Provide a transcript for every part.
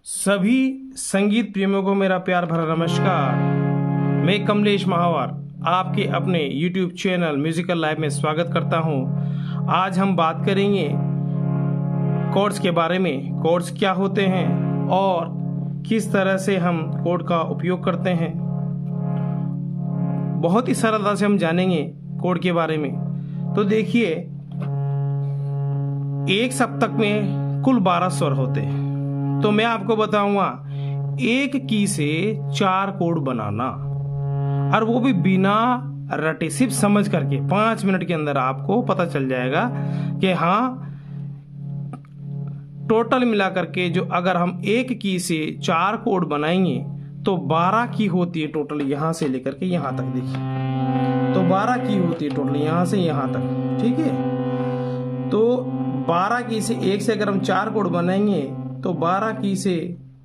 सभी संगीत प्रेमियों को मेरा प्यार भरा नमस्कार। मैं कमलेश महावर आपके अपने YouTube चैनल म्यूजिकल लाइव में स्वागत करता हूं। आज हम बात करेंगे कॉर्ड्स के बारे में। कॉर्ड्स क्या होते हैं और किस तरह से हम कॉर्ड का उपयोग करते हैं। बहुत ही सरलता से हम जानेंगे कॉर्ड के बारे में। तो देखिए, एक सप्तक में कुल 12 स्वर होते हैं। तो मैं आपको बताऊंगा एक की से 4 कॉर्ड बनाना, और वो भी बिना रटे, सिर्फ समझ करके 5 मिनट के अंदर आपको पता चल जाएगा कि हाँ, टोटल मिला करके जो अगर हम एक की से 4 कॉर्ड बनाएंगे तो 12 की होती है टोटल, यहां से लेकर के यहां तक। देखिए, तो 12 की होती है टोटल यहां से यहां तक। ठीक है, तो 12 की से एक से अगर हम 4 कॉर्ड बनाएंगे तो 12 की से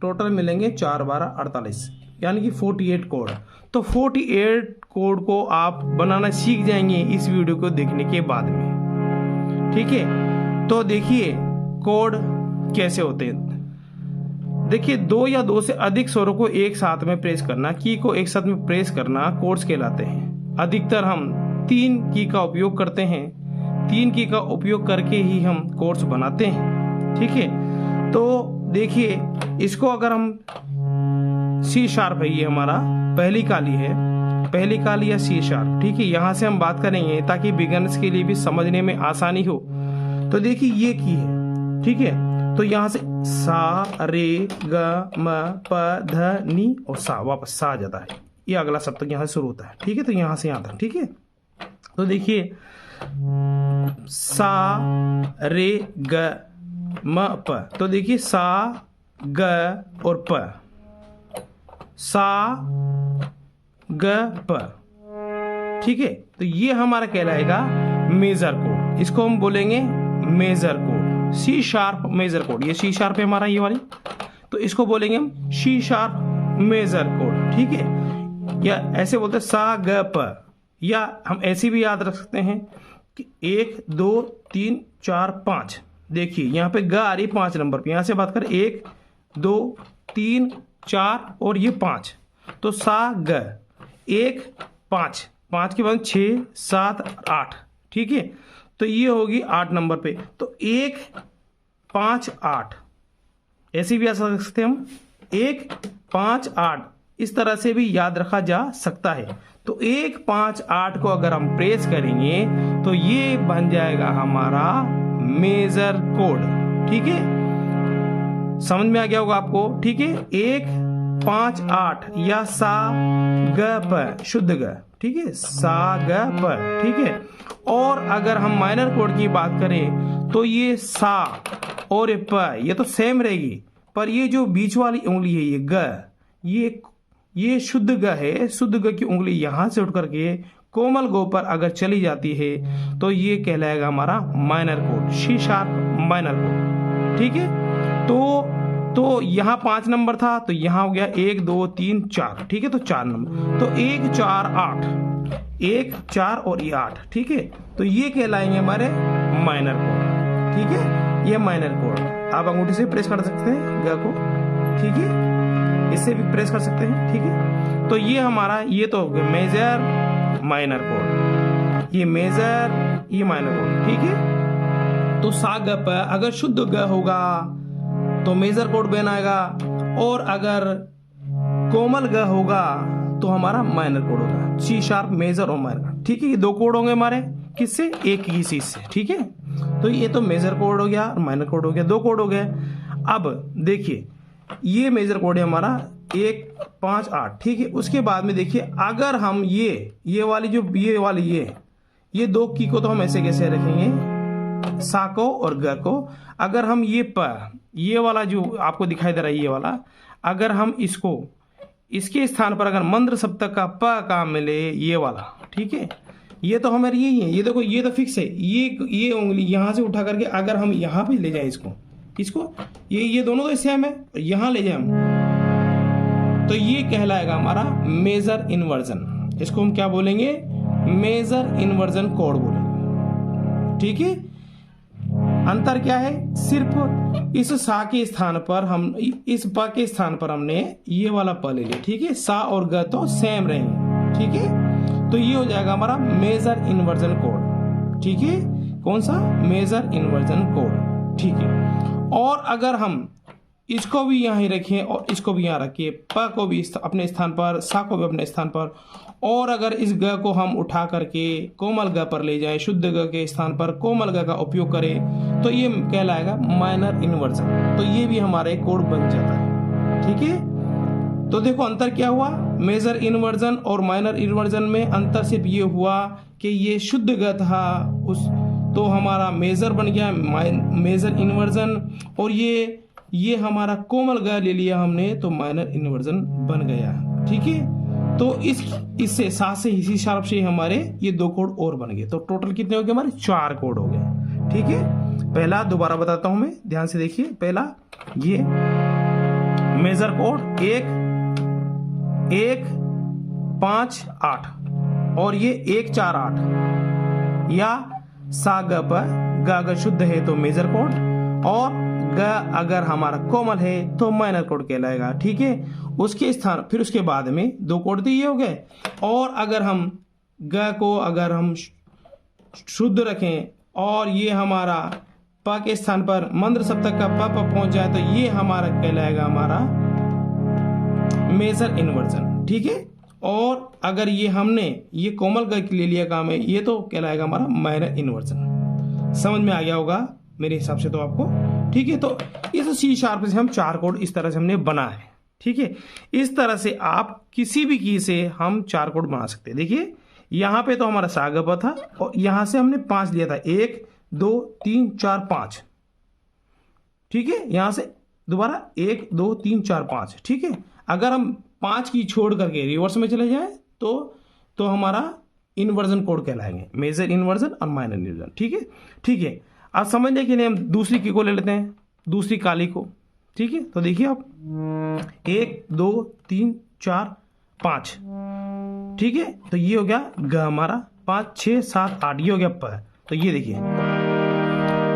टोटल मिलेंगे 4 12 48, यानी कि 48 कॉर्ड। तो 48 कॉर्ड को आप बनाना सीख जाएंगे इस वीडियो को देखने के बाद में। ठीक है, तो देखिए कॉर्ड कैसे होते हैं। देखिए, 2 या 2 से अधिक स्वरों को एक साथ में प्रेस करना, की को एक साथ में प्रेस करना कॉर्ड्स कहलाते हैं। अधिकतर हम 3 की का उपयोग करते हैं। 3 की का उपयोग करके ही हम कॉर्ड्स बनाते हैं। ठीक है, तो देखिए, इसको अगर हम सी शार्प है, ये हमारा पहली काली है, पहली काली या सी शार्प। ठीक है, यहां से हम बात करेंगे ताकि बिगिनर्स के लिए भी समझने में आसानी हो। तो देखिए, ये की है। ठीक है, तो यहां से सा रे ग म प ध नी और सा, वापस सा आ जाता है। ये अगला सप्तक यहां से शुरू होता है। ठीक है, तो यहां से यहां तक। ठीक है, तो देखिए, सा रे ग म प, तो देखिए सा ग और प, सा ग प। ठीक है, तो ये हमारा कहलाएगा मेजर कोड। इसको हम बोलेंगे major code, C sharp major code. ये सी शार्प है हमारा, ये वाली, तो इसको बोलेंगे हम सी शार्प मेजर कोड। ठीक है, या ऐसे बोलते हैं सा ग प, या हम ऐसे भी याद रख सकते हैं कि 1 2 3 4 5। देखिए, यहाँ पे ग आ रही 5 नंबर पे, यहां से बात करें 1 2 3 4 और ये 5, तो सा ग 1 5, 5 के बाद 6 7 8। ठीक है, तो ये होगी 8 नंबर पे, तो 1 5 8, ऐसे भी याद रख सकते हैं हम, 1 5 8, इस तरह से भी याद रखा जा सकता है। तो 1 5 8 को अगर हम प्रेस करेंगे तो ये बन जाएगा हमारा मेजर कोड। ठीक है, समझ में आ गया होगा आपको। ठीक है, 1 5 8 या सा ग प, शुद्ध ग। ठीक है, सा ग प। ठीक है, और अगर हम माइनर कोड की बात करें तो ये सा और ये प, ये तो सेम रहेगी, पर ये जो बीच वाली उंगली है ये ग, ये शुद्ध ग है। शुद्ध ग की उंगली यहां से उठ करके कोमल गो पर अगर चली जाती है तो ये कहलाएगा हमारा minor code, C sharp minor code. ठीक है, तो यहाँ 5 नंबर था, तो यहाँ हो गया 1 2 3 4। ठीक है, तो 4 नंबर, तो 1 4 8, 1 4 और ये 8। ठीक है, तो ये कहलाएंगे हमारे माइनर कोड। ठीक है, ये माइनर कोड आप अंगूठी से प्रेस कर सकते हैं ग को। ठीक है, इससे भी प्रेस कर सकते हैं। ठीक है, तो ये हमारा, ये तो मेजर माइनर कोड, ये मेजर, ये माइनर कोड। ठीक है, तो सा ग प अगर शुद्ध ग होगा तो मेजर कोड बनाएगा, और अगर कोमल ग होगा तो हमारा माइनर कोड होगा, सी शार्प मेजर और माइनर। ठीक है, ये 2 कोड होंगे हमारे, किससे, एक की सी से। ठीक है, तो ये तो मेजर कोड हो गया और माइनर कोड हो गया, 2 कोड हो गए। अब देखिए, ये मेजर कोड है हमारा 1 5 8। ठीक है, उसके बाद में देखिए, अगर हम ये वाली जो ये वाली ये 2 की को तो हम ऐसे कैसे रखेंगे, सा को और ग को। अगर हम ये प, ये वाला जो आपको दिखाई दे रहा है ये वाला, अगर हम इसको, इसके स्थान पर अगर मंत्र सप्तक का प का मिले ये वाला। ठीक है, ये तो हमारी यही है, ये देखो, ये तो फिक्स है। ये उंगली यहां से उठा करके अगर हम यहां पे ले जाए इसको, ये दोनों तो सेम है, यहां ले जाए हम, तो ये कहलाएगा हमारा मेजर इन्वर्जन। इसको हम क्या बोलेंगे, मेजर इन्वर्जन कोड बोलेंगे। ठीक है, अंतर क्या है, सिर्फ इस सा के स्थान पर हम इस प के स्थान पर हमने ये वाला प ले लिया, ठीक है। सा और ग तो सेम रहेंगे, ठीक है। तो ये हो जाएगा हमारा मेजर इन्वर्जन कोड, ठीक है। कौन सा, मेजर इन्वर्जन कोड, ठीक है। और अगर हम इसको भी यहाँ ही रखें और इसको भी यहाँ रखिए, प को भी अपने स्थान पर, सा को भी अपने स्थान पर, और अगर इस ग को हम उठा करके कोमल ग पर ले जाएं, शुद्ध ग के स्थान पर कोमल ग का उपयोग करें, तो ये कहलाएगा माइनर इन्वर्जन। तो ये भी हमारा एक कोड बन जाता है, ठीक है। तो देखो अंतर क्या हुआ, मेजर इन्वर्जन और माइनर इन्वर्जन में अंतर सिर्फ ये हुआ कि ये शुद्ध ग था उस, तो हमारा मेजर बन गया मेजर इन्वर्जन, और ये हमारा कोमल ग ले लिया हमने तो माइनर इन्वर्जन बन गया, ठीक है। तो इससे सात से इसी हिसाब से हमारे ये दो कोड और बन गए। तो टोटल कितने हो गए हमारे, 4 कोड हो गए, ठीक है। पहला दोबारा बताता हूं मैं, ध्यान से देखिए। पहला ये मेजर कोड 1 5 8 और ये 1 4 8, या सा ग प ग शुद्ध है तो मेजर कोड, और ग अगर हमारा कोमल है तो माइनर कोड कहलाएगा, ठीक है। उसके स्थान फिर उसके बाद में 2 कोड तो ये हो गए, और अगर हम ग को अगर हम शुद्ध रखें और ये हमारा प के स्थान पर मंद्र सप्तक का प पहुंच जाए तो ये हमारा कहलाएगा हमारा मेजर इन्वर्जन, ठीक है। और अगर ये हमने ये कोमल ग ले लिया काम है, ये तो कहलाएगा हमारा माइनर इन्वर्जन। समझ में आ गया होगा मेरे हिसाब से तो आपको, ठीक है। तो इस सी शार्प से हम 4 कोड इस तरह से हमने बना है, ठीक है। इस तरह से आप किसी भी की से हम 4 कोड बना सकते हैं। देखिए यहां पे तो हमारा सा ग प था और यहां से हमने 5 लिया था, 1 2 3 4 5, ठीक है। यहां से दोबारा 1 2 3 4 5, ठीक है। अगर हम 5 की छोड़ करके रिवर्स में चले जाए तो हमारा इन्वर्जन कोड कहलाएंगे, मेजर इन्वर्जन और माइनर इन्वर्जन, ठीक है, ठीक है। अब समझने के लिए हम दूसरी की को ले लेते हैं, दूसरी काली को, ठीक है। तो देखिए आप 1 2 3 4 5, ठीक है। तो ये हो गया ग हमारा, 5 6 7 8, ये हो गया प। तो ये देखिए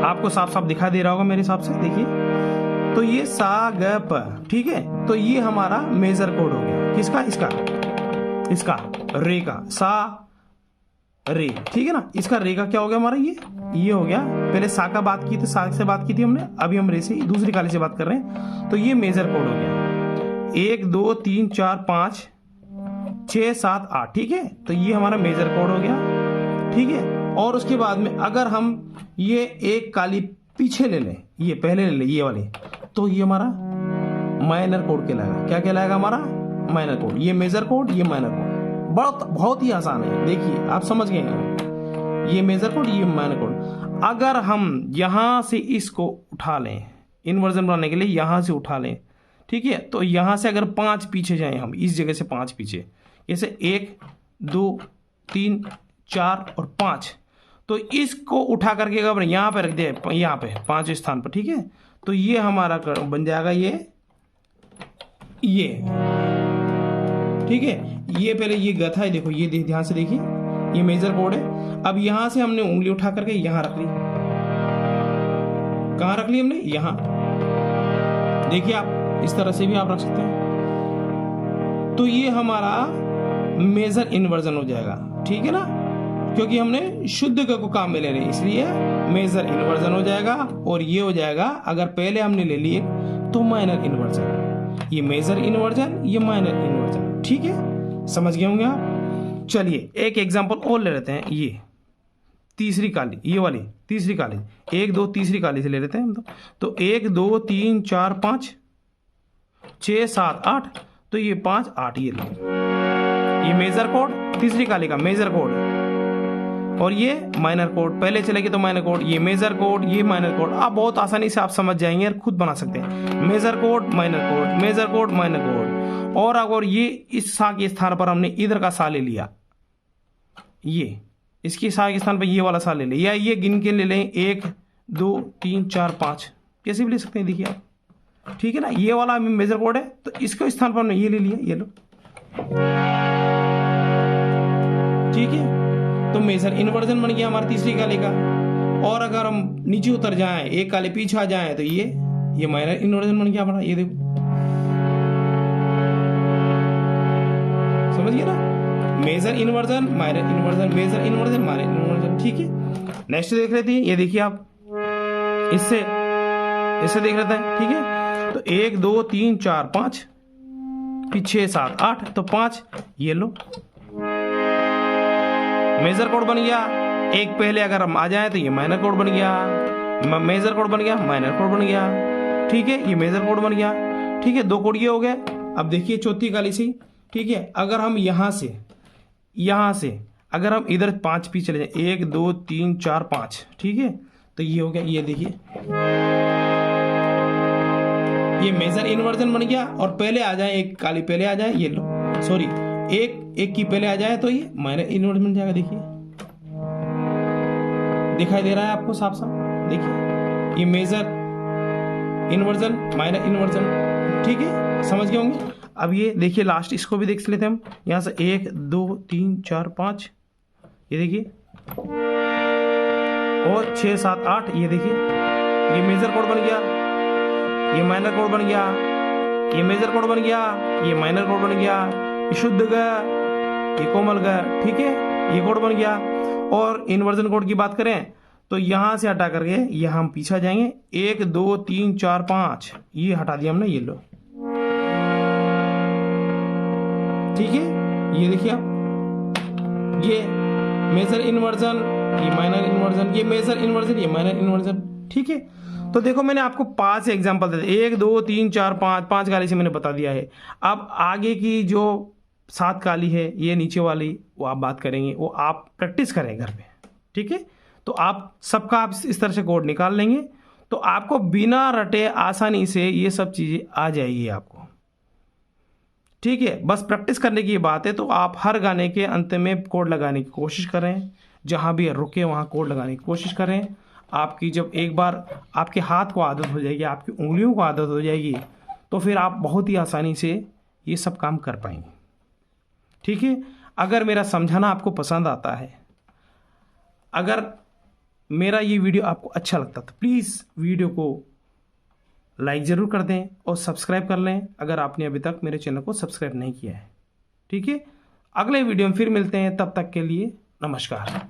आपको साफ साफ दिखा दे रहा होगा मेरे हिसाब से, देखिए। तो ये सा ग प, ठीक है। तो ये हमारा मेजर कोड हो गया, किसका, इसका रे का, सा रे, ठीक है ना। इसका रे का क्या हो गया हमारा, ये हो गया। पहले सा का बात की थी, सा से बात की थी हमने, अभी हम रे से दूसरी काली से बात कर रहे हैं। तो ये मेजर कोड हो गया, 1 2 3 4 5 6 7 8, ठीक है। तो ये हमारा मेजर कोड हो गया, ठीक है। और उसके बाद में अगर हम ये एक काली पीछे ले लें, ये पहले ले लें ये वाली, तो ये हमारा माइनर कोड कहलाएगा। क्या कहलाएगा हमारा, माइनर कोड। ये मेजर कोड, ये माइनर कोड, बहुत ही आसान है। देखिए आप समझ गए हैं, ये मेजर कोड, ये माइनर कोड। अगर हम यहां से इसको उठा लें इन्वर्जन बनाने के लिए, यहां से उठा लें, ठीक है। तो यहां से अगर 5 पीछे जाएं हम, इस जगह से 5 पीछे, जैसे 1 2 3 4 और 5, तो इसको उठा करके अगर यहां पे रख दे, यहां पे 5 स्थान पर, ठीक है। तो ये हमारा बन जाएगा ये, ठीक है। ये पहले ये ग था, देखो ये ध्यान से देखिए, ये मेजर कोड है। अब यहां से हमने उंगली उठा करके यहां रख ली, कहां रख ली हमने, यहां। देखिए आप इस तरह से भी आप रख सकते हैं। तो ये हमारा मेजर इन्वर्जन हो जाएगा, ठीक है ना, क्योंकि हमने शुद्ध ग को काम में ले रहे हैं, इसलिए मेजर इन्वर्जन हो जाएगा। और ये हो जाएगा अगर पहले हमने ले लिए तो माइनर इन्वर्जन, ये मेजर इन्वर्जन, ये माइनर इन्वर्जन, ठीक है। समझ गए होंगे आप। चलिए एक एग्जांपल और ले लेते हैं, ये तीसरी काली, ये वाली तीसरी काली, 1 2 तीसरी काली से ले लेते हैं हम। तो 1 2 3 4 5 6 7 8, तो ये 5 8, ये लो, ये मेजर कोड, तीसरी काली का मेजर कोड, और ये माइनर कोड। पहले चलेगी तो माइनर कोड, ये मेजर कोड, ये माइनर कोड। आप बहुत आसानी से आप समझ जाएंगे और खुद बना सकते हैं, major code minor code, major code minor code. और अगर ये इस सा के स्थान पर हमने इधर का सा ले लिया, ये इसके सा के स्थान पर ये वाला सा ले लिया, या ये गिन के ले लें 1 2 3 4 5, कैसे भी ले सकते हैं, देखिए आप, ठीक है ना। ये वाला मेजर कोड है, तो इसके स्थान पर हमने ये ले लिया, ये लो, ठीक है। तो मेजर इन्वर्जन बन गया हमारा तीसरी काली का। और अगर हम नीचे उतर जाएं, एक काली पीछे आ जाएं, तो ये माइनर इन्वर्जन बन गया हमारा। ये देखो, समझ गए ना, major inversion, minor inversion, major inversion, minor inversion. ठीक है, नेक्स्ट देख लेते हैं। ये देखिए आप इससे देख लेते हैं। ठीक है, तो 1 2 3 4 5, फिर 6 7 8, तो 5 ये लो मेजर कोड बन गया। एक पहले अगर हम आ जाए तो ये माइनर कोड बन गया, मेजर कोड बन गया, माइनर कोड बन गया। ठीक है, ये मेजर कोड बन गया। ठीक है, 2 कोड ये हो गए। अब देखिए चौथी काली सी। ठीक है, अगर हम यहां से अगर हम इधर 5 पी चले जाए, 1 2 3 4 5, ठीक है, तो ये हो गया। ये देखिए ये मेजर इन्वर्जन बन गया। और पहले आ जाए, एक काली पहले आ जाए, ये लो, सॉरी, एक की पहले आ जाए तो ये माइनर इन्वर्जन बन जाएगा। देखिए दिखाई दे रहा है आपको साफ साफ। देखिए ये मेजर इन्वर्जन, माइनर इन्वर्जन। ठीक है, समझ गए होंगे। अब ये देखिए लास्ट, इसको भी देख लेते हैं हम। यहां से 1 2 3 4 5, ये देखिए, और 6 7 8, ये देखिए, ये मेजर कोड बन गया, ये माइनर कोड बन गया, ये मेजर कोड बन गया, ये माइनर कोड बन गया, ये शुद्ध गया, ये कोमल गया। ठीक है, ये कोड बन गया। और इन्वर्जन कोड की बात करें तो यहां से हटा करके यहां हम पीछे जाएंगे, 1 2 3 4 5, ये हटा दिया हमने, ये लो। ठीक है, ये देखिए आप, ये मेजर इन्वर्जन, ये माइनर इन्वर्जन, ये मेजर इन्वर्जन, ये माइनर इन्वर्जन। ठीक है, तो देखो मैंने आपको 5 एग्जांपल दे दिए, 1 2 3 4 5 काली से मैंने बता दिया है। अब आगे की जो 7 काली है, ये नीचे वाली, वो आप बात करेंगे, वो आप प्रैक्टिस करें घर पे। ठीक है, तो आप सबका आप इस तरह से कोड निकाल लेंगे, तो आपको बिना रटे आसानी से ये सब चीजें आ जाएगी आपको। ठीक है, बस प्रैक्टिस करने की बात है। तो आप हर गाने के अंत में कोड लगाने की कोशिश करें, जहां भी रुके वहां कोड लगाने की कोशिश करें। आपकी जब एक बार आपके हाथ को आदत हो जाएगी, आपकी उंगलियों को आदत हो जाएगी, तो फिर आप बहुत ही आसानी से ये सब काम कर पाएंगे। ठीक है, अगर मेरा समझाना आपको पसंद आता है, अगर मेरा ये वीडियो आपको अच्छा लगता तो प्लीज़ वीडियो को लाइक ज़रूर कर दें और सब्सक्राइब कर लें, अगर आपने अभी तक मेरे चैनल को सब्सक्राइब नहीं किया है। ठीक है, अगले वीडियो में फिर मिलते हैं, तब तक के लिए नमस्कार।